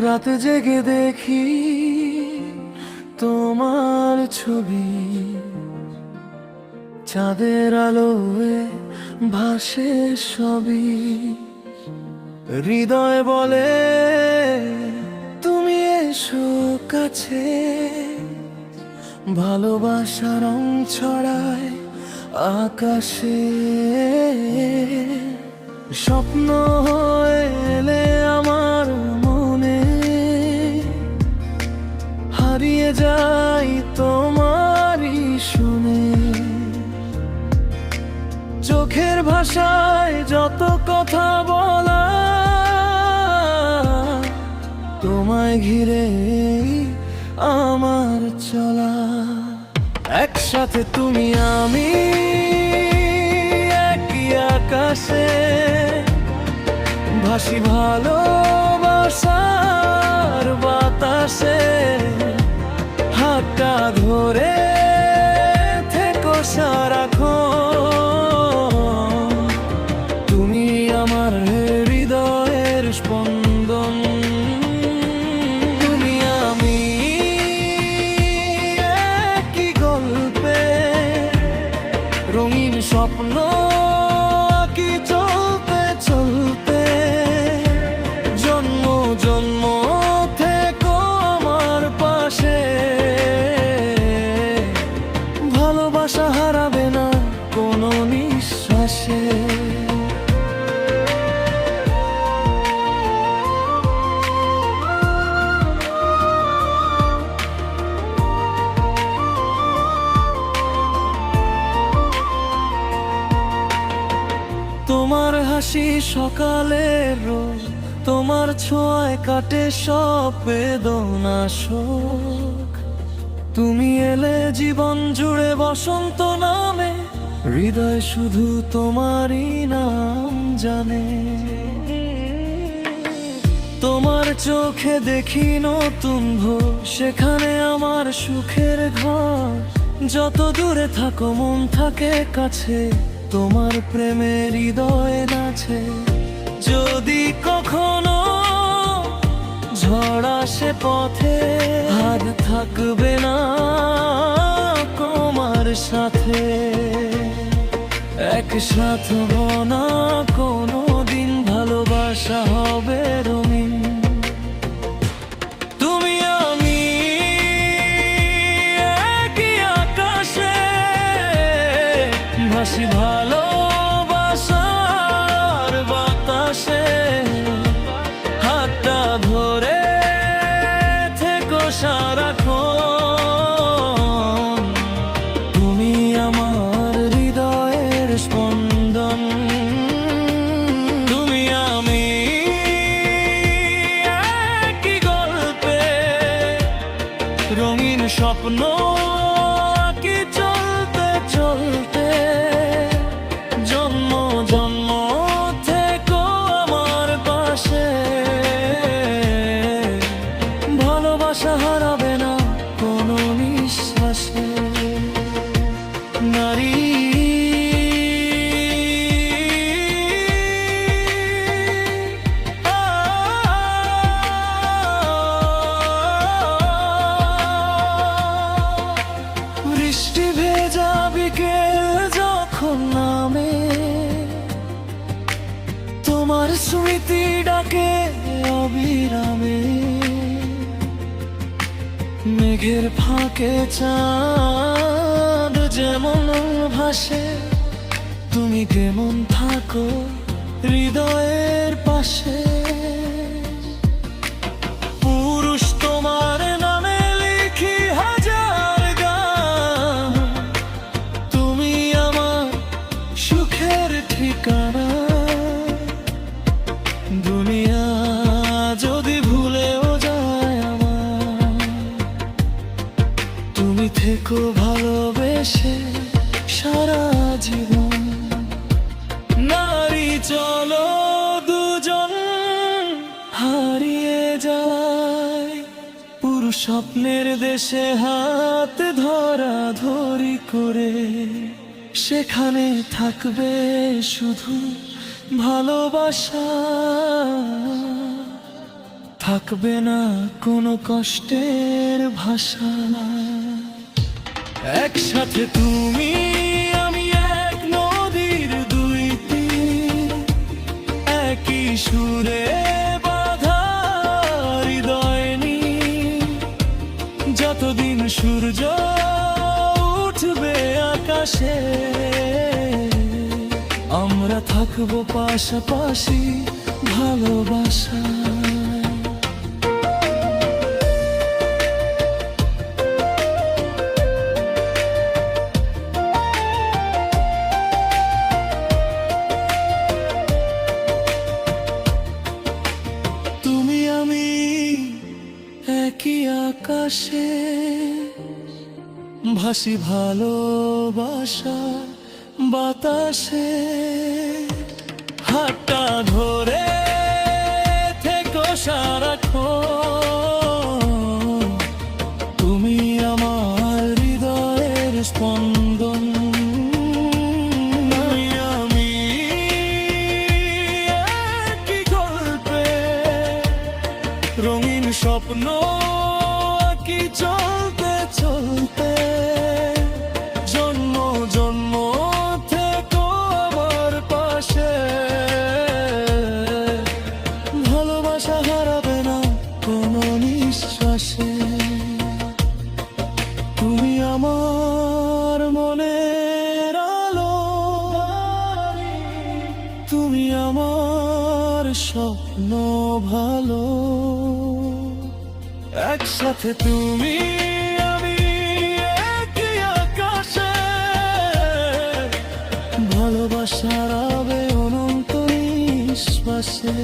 রাত জেগে দেখি তোমার ছবি, চাঁদের আলোয় ভাসে সবই। হৃদয় বলে তুমি এসো কাছে, ভালোবাসা রং ছড়ায় আকাশে। স্বপ্ন হয়ে এলে আমার মনে, হারিয়ে যাই তোমারই শুনে। চোখের ভাষায় যত কথা বলা, তোমায় ঘিরে আমার চলা। একসাথে তুমি আমি একই আকাশে, ভাসি ভালোবাসার বাতাসে। হাতটা ধরে থেকো সারাক্ষণ, তুমি আমার হৃদয়ের স্পন্দন। তুমি আমি একই গল্পে, রঙিন স্বপ্ন কি চলতে চলতে। জন্ম জন্ম থেকো আমার পাশে, ভালোবাসা হারাবে না কোনো নিঃশ্বাসে। তোমার হাসি সকালের রোদ, তোমার ছোঁয়ায় কাটে সব বেদনা শোক। তুমি এলে জীবন জুড়ে বসন্ত নামে, হৃদয় শুধু তোমারই নাম জানে। তোমার চোখে দেখি নতুন ভোর, সেখানে আমার সুখের ঘর। যত দূরে থাকো মন থাকে কাছে, তোমার প্রেমের হৃদয় নাচে। যদি কখনো ঝড় আসে পথে, হাত থাকবে না তোমার সাথে। একসাথ হবো না কোনো দিন, ভালোবাসা হবে রঙিন। তুমি আমি একই আকাশে, ভাসি ভালোবাসার বাতাসে। হাতটা ধরে থেকো সারাক্ষণ, তুমি আমার হৃদয়ের স্পন্দন। তুমি আমি একই গল্পে, রঙিন স্বপ্ন কি চলতে চলতে। জন্ম জন্ম থেকো আমার পাশে, ভালোবাসা হারাবে না কোনো নিঃশ্বাসে। নারী বৃষ্টি ভেজা বিকেল যখন নামে, তোমার স্মৃতি ডাকে অবিরামে। মেঘের ফাঁকে চাঁদ যেমন ভাসে, তুমি কেমন থাকো হৃদয়ের পাশে। পুরুষ তোমার নামে লিখি হাজার গান, তুমি আমার সুখের ঠিকানা। দুনিয়া যদি ভুলেও যায় আমার, তুমি থেকো ভালোবেসে সারা জীবন। নারী চলো দুজন হারিয়ে যায়, পুরুষ স্বপ্নের দেশে হাত ধরা ধরি করে। সেখানে থাকবে শুধু ভালোবাসা। থাকবে না কোনো কষ্টের ভাষা। একসাথে তুমি আমি এক নদীর দুই তীর, একই সুরে বাঁধা হৃদয় নিয়ে। যতদিন সূর্য উঠবে আকাশে, আমরা থাকবো পাশাপাশি ভালোবাসা। তুমি আমি একই আকাশে, ভাসি ভালোবাসার বাতাসে। হাতটা ধরে থেকো সারাক্ষণ, তুমি আমার হৃদয়ের স্পন্দন। আমি একই গল্পে রঙিন স্বপ্ন কি চলতে চলতে। জন্ম জন্ম থেকো আমার পাশে, ভালোবাসা হারাবে না কোনো নিঃশ্বাসে। তুমি আমার মনের আলো, তুমি আমার স্বপ্ন ভালো। একসাথে তুমি আমি একই আকাশে, ভালোবাসার আবে অনন্ত নিঃশ্বাসে।